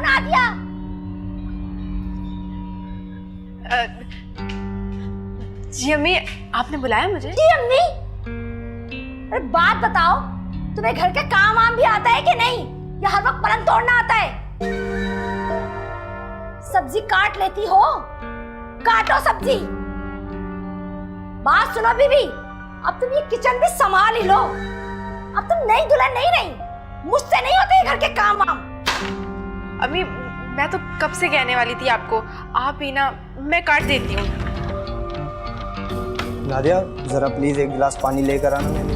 नादिया। जी अम्मी, आपने बुलाया मुझे? जी अम्मी। अरे बात बताओ, तुम्हें घर के काम वाम भी आता है कि नहीं, या हर वक्त पलंग तोड़ना आता है? सब्जी काट लेती हो, काटो सब्जी। बात सुनो बीबी, अब तुम ये किचन भी संभाल ही लो। अब तुम नई दुल्हन नहीं रही, मुझसे नहीं होते घर के काम वाम। अम्मी मैं तो कब से कहने वाली थी आपको, आप ही ना, मैं काट देती हूँ। नादिया जरा प्लीज एक गिलास पानी लेकर आना मेरे लिए।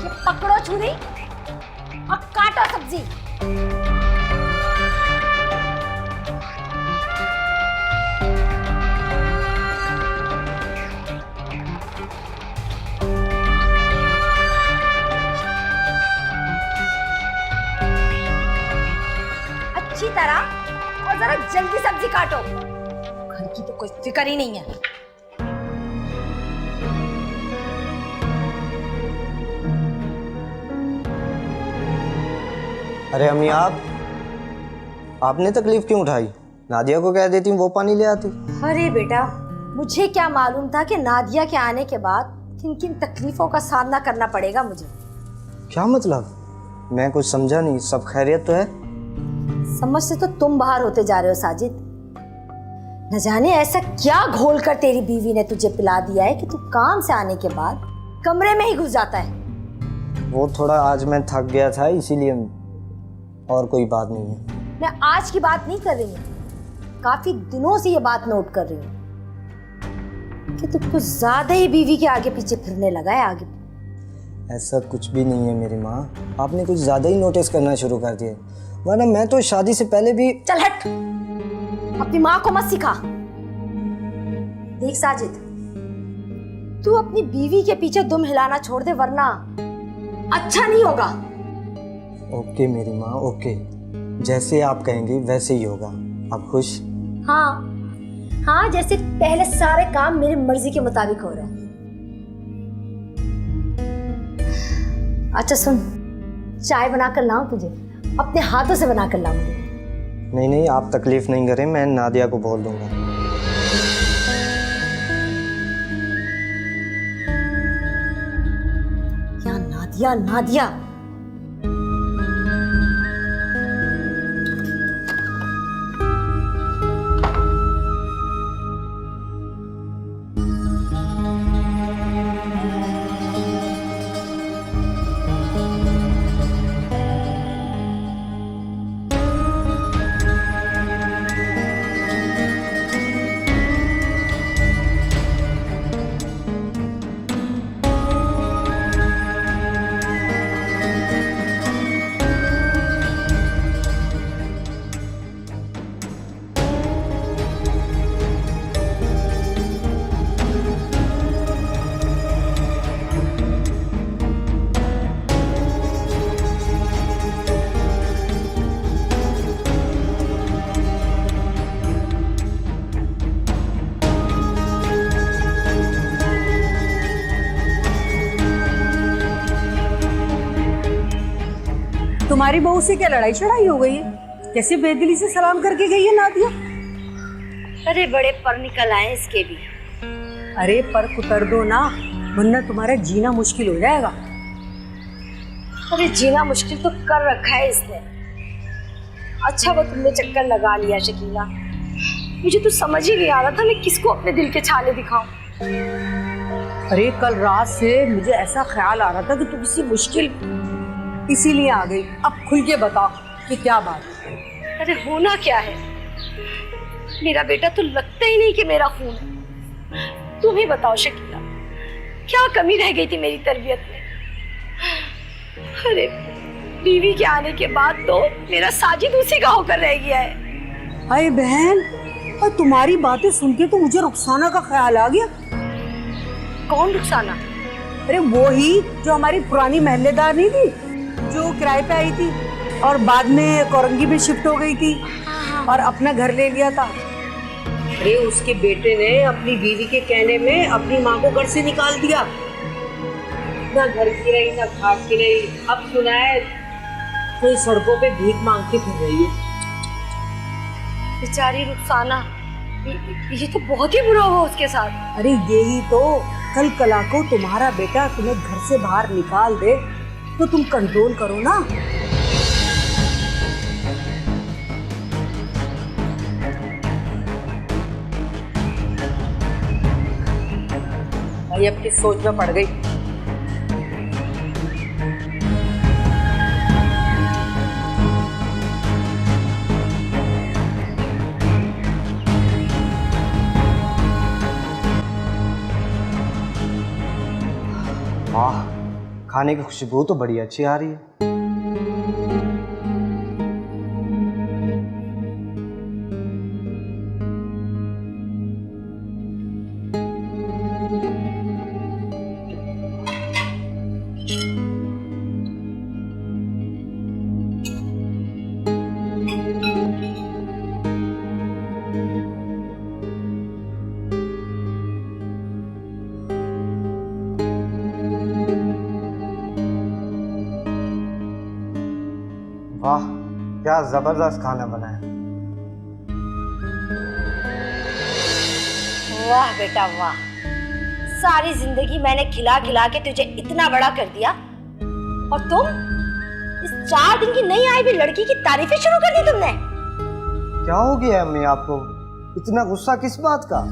ये पकड़ो छुरी और काटो सब्जी। अच्छी तरह और जरा जल्दी सब्जी काटो, घर की तो कोई फिक्र ही नहीं है। अरे अम्मी आपने तकलीफ क्यों उठाई? नादिया को कह देती वो पानी ले आती। अरे बेटा, मुझे क्या मालूम था कि नादिया के आने के बाद किन किन तकलीफों का सामना करना पड़ेगा मुझे। क्या मतलब? मैं कुछ समझा नहीं। सब खैरियत तो है? समझ से तो तुम बाहर होते जा रहे हो साजिद। न जाने ऐसा क्या घोल कर तेरी बीवी ने तुझे पिला दिया है कि तू काम से आने के बाद कमरे में ही घुस जाता है। वो थोड़ा आज मैं थक गया था इसीलिए, और कोई बात नहीं है। मैं आज की बात नहीं कर रही हूँ, काफी दिनों से ये बात नोट कर रही हूँ कि तू कुछ ज्यादा ही बीवी के आगे पीछे फिरने लगा है। आगे ऐसा कुछ भी नहीं है मेरी माँ, आपने कुछ ज्यादा ही नोटिस करना शुरू कर दिया, वरना मैं तो शादी से पहले भी। चल हट, अपनी माँ को मत सिखा। देख साजिद, तू अपनी बीवी के पीछे दुम हिलाना छोड़ दे, वरना अच्छा नहीं होगा। ओके मेरी माँ, ओके, जैसे आप कहेंगी वैसे ही होगा। आप खुश? हाँ हाँ, जैसे पहले सारे काम मेरी मर्जी के मुताबिक हो रहे हैं। अच्छा सुन, चाय बनाकर लाऊं तुझे? अपने हाथों से बनाकर लाऊंगी। नहीं नहीं, आप तकलीफ नहीं करें, मैं नादिया को बोल दूंगा। क्या नादिया नादिया? तुम्हारी बहू से क्या लड़ाई चढ़ाई हो गई है? कैसे बेदिली से सलाम करके गई है नादिया? अरे बड़े पर निकल आए इसके भी। अरे पर कुतर दो ना, वरना तुम्हारा जीना मुश्किल हो जाएगा। अरे जीना मुश्किल तो कर रखा है इसने। अच्छा वो तुमने चक्कर लगा लिया शकीला, मुझे तो समझ ही नहीं आ रहा था मैं किसको अपने दिल के छाले दिखाऊं। अरे कल रात से मुझे ऐसा ख्याल आ रहा था कि तू किसी मुश्किल, इसीलिए आ गई। अब खुल के बताओ कि क्या बात है? अरे होना क्या है, मेरा बेटा तो लगता ही नहीं कि मेरा खून है। तुम ही बताओ शकीला, क्या कमी रह गई थी मेरी तरबियत में? अरे बीवी के आने के बाद तो मेरा साजिद उसी का होकर रह गया है। अरे बहन, और तुम्हारी बातें सुन के तो मुझे रुखसाना का ख्याल आ गया। कौन रुखसाना? अरे वो ही जो हमारी पुरानी महल्लेदार नहीं थी, जो किराए पे आई थी और बाद में कोरंगी में शिफ्ट हो गई थी और अपना घर ले लिया था। अरे उसके बेटे ने अपनी बीवी के कहने में अपनी माँ को घर से निकाल दिया। ना घर की रही ना घाट की रही, अब सुना है कोई सड़कों पे भीख मांगती फिर रही है। बेचारी रुखसाना, ये तो बहुत ही बुरा हुआ उसके साथ। अरे यही तो, कल कला को तुम्हारा बेटा तुम्हें घर से बाहर निकाल दे तो तुम कंट्रोल करो ना। भाई अब किस सोच में पड़ गई। वाह, खाने की खुशबू तो बड़ी अच्छी आ रही है। वाह, क्या जबरदस्त खाना बना है। वाह बेटा वाह, सारी जिंदगी मैंने खिला खिला के तुझे इतना बड़ा कर दिया और तुम इस 4 दिन की नई आई हुई लड़की की तारीफें शुरू कर दी तुमने। क्या हो गया अम्मी आपको? इतना गुस्सा किस बात का?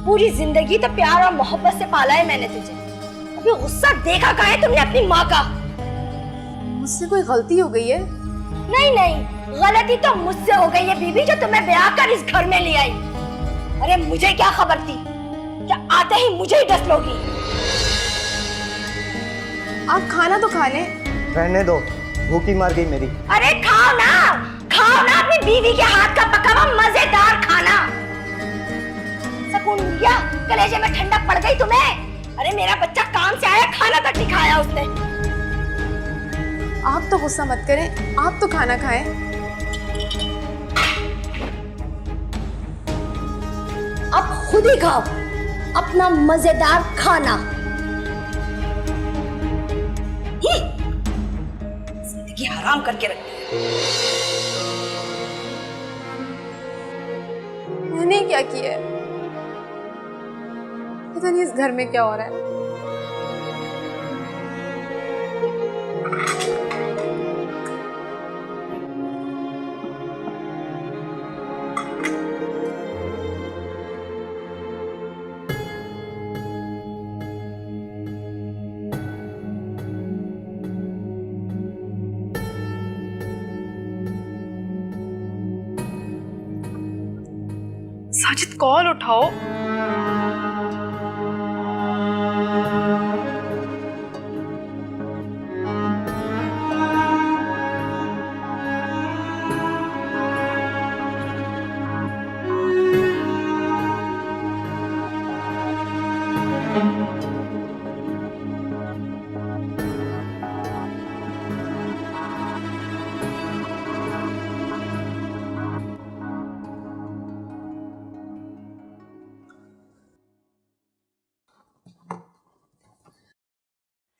पूरी जिंदगी तो प्यार और मोहब्बत से पाला है मैंने तुझे, अभी गुस्सा देखा कहाँ है तुमने अपनी माँ का? मुझसे कोई गलती हो गई है? नहीं नहीं, गलती तो मुझसे हो गई है बीबी, जो तुम्हें ब्याह कर इस घर में ले आई। अरे मुझे क्या खबर थी कि आते ही मुझे ही डस लोगी। आप खाना तो खा लें। रहने दो, भूखी मार गई मेरी। अरे खाओ ना अपनी बीवी के हाथ का पका हुआ मजेदार खाना। सुकून मिल गया, कलेजे में ठंडक पड़ गई तुम्हें। अरे मेरा बच्चा काम से आया, खाना तक नहीं खाया उसने। आप तो गुस्सा मत करें, आप तो खाना खाएं। अब खुद ही खाओ अपना मजेदार खाना। जिंदगी हराम करके रखती है। मैंने क्या किया है? पता नहीं इस घर में क्या हो रहा है। साजिद कॉल उठाओ।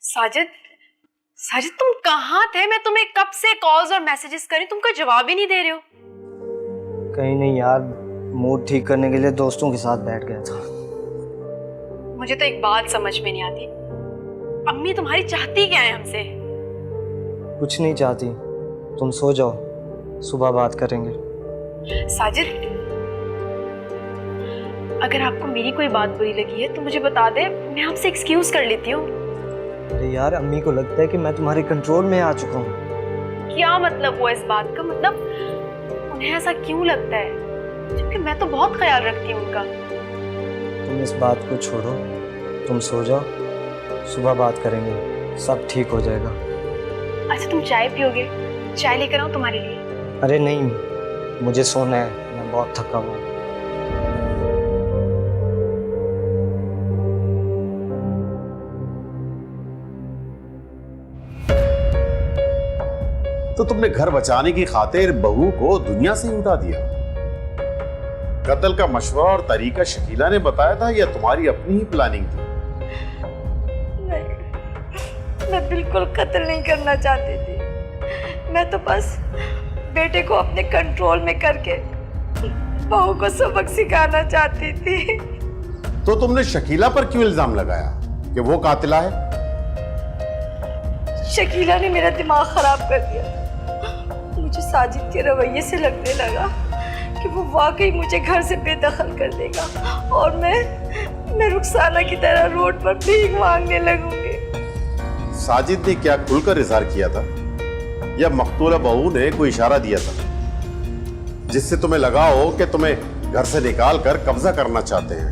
साजिद, साजिद तुम कहाँ थे? मैं तुम्हें कब से कॉल्स और मैसेजेस करी, तुम कोई जवाब ही नहीं दे रहे हो। कहीं नहीं यार, मूड ठीक करने के लिए दोस्तों के साथ बैठ गया था। मुझे तो एक बात समझ में नहीं आती, अम्मी तुम्हारी चाहती क्या है हमसे? कुछ नहीं चाहती, तुम सो जाओ, सुबह बात करेंगे। साजिद, अगर आपको मेरी कोई बात बुरी लगी है तो मुझे बता दे, मैं आपसे एक्सक्यूज कर लेती हूँ। अरे यार, अम्मी को लगता है कि मैं तुम्हारे कंट्रोल में आ चुका हूँ। क्या मतलब हुआ इस बात का? मतलब उन्हें ऐसा क्यों लगता है, जबकि मैं तो बहुत ख्याल रखती हूँ उनका। तुम इस बात को छोड़ो, तुम सो जाओ, सुबह बात करेंगे, सब ठीक हो जाएगा। अच्छा तुम चाय पियोगे? चाय लेकर आऊँ तुम्हारे लिए? अरे नहीं, मुझे सोना है, मैं बहुत थका हुआ हूँ। तो तुमने घर बचाने की खातिर बहू को दुनिया से ही उठा दिया। कत्ल का मशवरा और तरीका शकीला ने बताया था या तुम्हारी अपनी ही प्लानिंग थी? नहीं, मैं बिल्कुल कत्ल नहीं करना चाहती थी। मैं तो बस बेटे को अपने कंट्रोल में करके बहू को सबक सिखाना चाहती थी। तो तुमने शकीला पर क्यों इल्जाम लगाया कि वो कातिला है? शकीला ने मेरा दिमाग खराब कर दिया। मुझे साजिद के रवैये से लगने लगा कि वो वाकई मुझे घर से बेदखल कर देगा और मैं रुखसाना की तरह रोड पर भीख मांगने लगूंगी। साजिद ने क्या खुलकर इजहार किया था या मकतूला बहू ने कोई इशारा दिया था जिससे तुम्हें लगा हो कि तुम्हें घर से निकाल कर कब्जा करना चाहते हैं?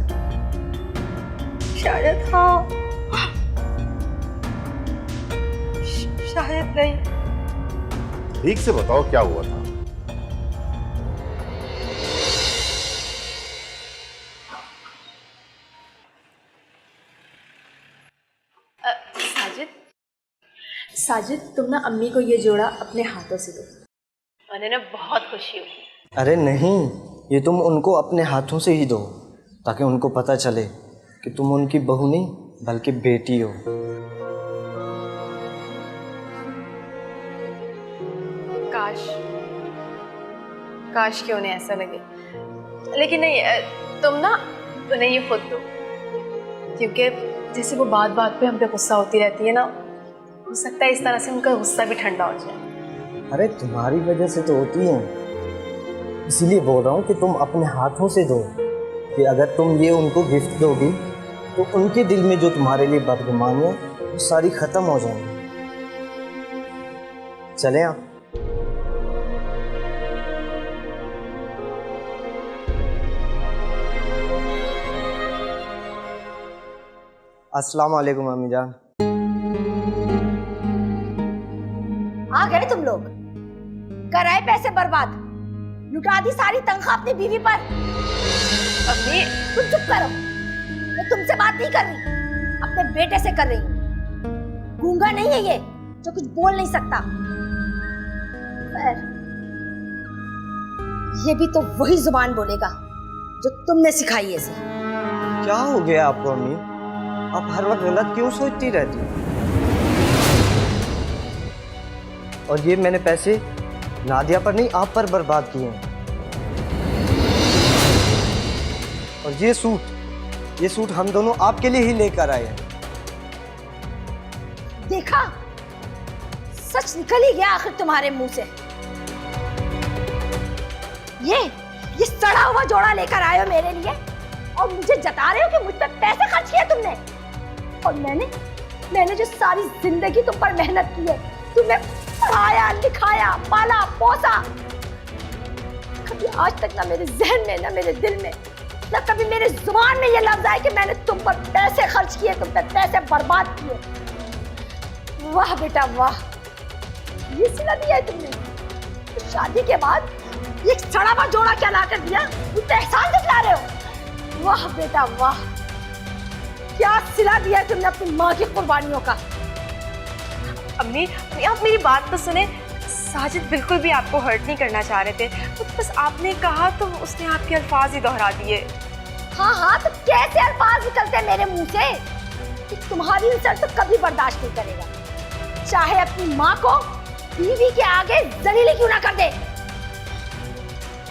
शायद हाँ, शायद नहीं। ठीक से बताओ क्या हुआ था? साजिद, साजिद तुम ना अम्मी को ये जोड़ा अपने हाथों से दो, उन्हें ना बहुत खुशी होगी। अरे नहीं, ये तुम उनको अपने हाथों से ही दो ताकि उनको पता चले कि तुम उनकी बहू नहीं बल्कि बेटी हो। काश काश कि उन्हें ऐसा लगे, लेकिन नहीं, तुम ना उन्हें ये खुद दो, क्योंकि जैसे वो बात बात पे हम पे गुस्सा होती रहती है ना, हो सकता है इस तरह से उनका गुस्सा भी ठंडा हो जाए। अरे तुम्हारी वजह से तो होती है, इसीलिए बोल रहा हूँ कि तुम अपने हाथों से दो कि अगर तुम ये उनको गिफ्ट दोगी तो उनके दिल में जो तुम्हारे लिए बदगुमानी है वो सारी ख़त्म हो जाएंगी। चलें आप। अस्सलाम वालेकुम अम्मी जान। आ गए तुम लोग, कराए पैसे बर्बाद, लुटा दी सारी तनख्वाह अपनी बीवी पर। अम्मी तुम चुप करो, मैं तुमसे बात नहीं कर रही, अपने बेटे से कर रही हूँ। गूंगा नहीं है ये जो कुछ बोल नहीं सकता। खैर, ये भी तो वही जुबान बोलेगा जो तुमने सिखाई है इसे। क्या हो गया आपको अम्मी? आप हर वक्त गलत क्यों सोचती रहती हो? और ये मैंने पैसे नादिया पर नहीं आप पर बर्बाद किए हैं। और ये सूट हम दोनों आपके लिए ही लेकर आए हैं। देखा, सच निकल ही गया आखिर तुम्हारे मुंह से। ये सड़ा हुआ जोड़ा लेकर आए हो मेरे लिए और मुझे जता रहे हो कि मुझ पर पैसे खर्च किए तुमने। और मैंने जो सारी जिंदगी तुम पर मेहनत की है, तुम्हें पढ़ाया लिखाया पाला पोसा, कभी आज तक ना मेरे जहन में ना मेरे दिल में ना कभी मेरे जुबान में ये लफ्ज आया कि मैंने तुम पर पैसे खर्च किए, तुम पर पैसे बर्बाद किए। वाह बेटा वाह, ये सिला दिया है तुमने। तो शादी के बाद ये सड़ा हुआ जोड़ा क्या ला कर दिया, तुम एहसान दिखला रहे हो। वाह बेटा वाह, क्या सिला दिया है तुमने अपनी माँ की कुर्बानियों का। अम्मी आप मेरी बात तो सुने, साजिद बिल्कुल भी आपको हर्ट नहीं करना चाह रहे थे, तो बस आपने कहा तो उसने आपके अल्फाज ही दोहरा दिए। हाँ, तो कैसे अल्फाज निकलते हैं मेरे मुंह से कि तुम्हारी इंसल्ट तो कभी बर्दाश्त नहीं करेगा, चाहे अपनी माँ को बीवी के आगे जलीली क्यों ना कर दे।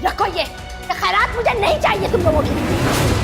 रखो ये खैरात मुझे नहीं चाहिए तुम लोगों की।